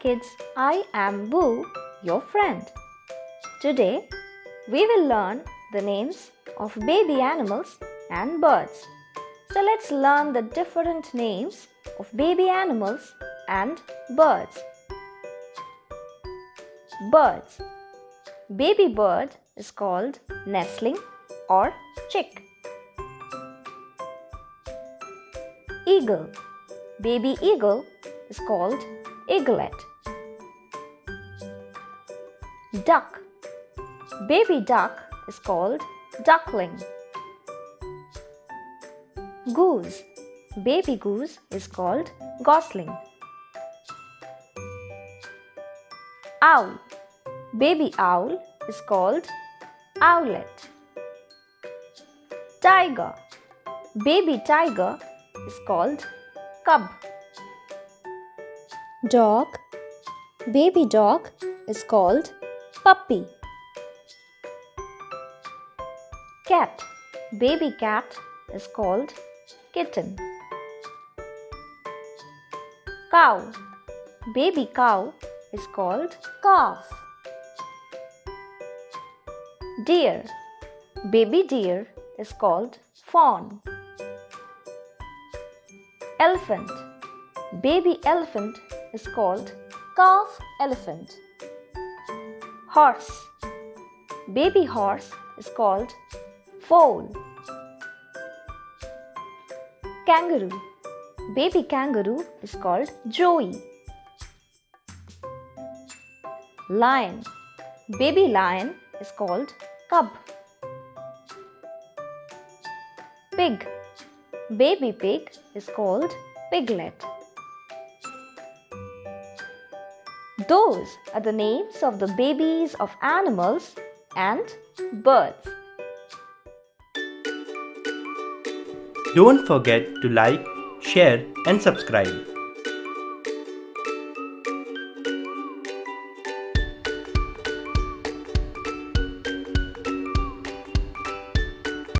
kids, I am Boo, your friend. Today, we will learn the names of baby animals and birds. So let's learn the different names of baby animals and birds. Birds. Baby bird is called nestling or chick. Eagle. Baby eagle is called eaglet. Duck. Baby duck is called duckling. Goose. Baby goose is called gosling. Owl. Baby owl is called owlet. Tiger. Baby tiger is called cub. Dog. Baby dog is called puppy. Cat. Baby cat is called kitten. Cow. Baby cow is called calf. Deer. Baby deer is called fawn. Elephant. Baby elephant is called calf elephant. Horse. Baby horse is called foal. Kangaroo. Baby kangaroo is called joey. Lion. Baby lion is called cub. Pig. Baby pig is called piglet. Those are the names of the babies of animals and birds. Don't forget to like, share and subscribe.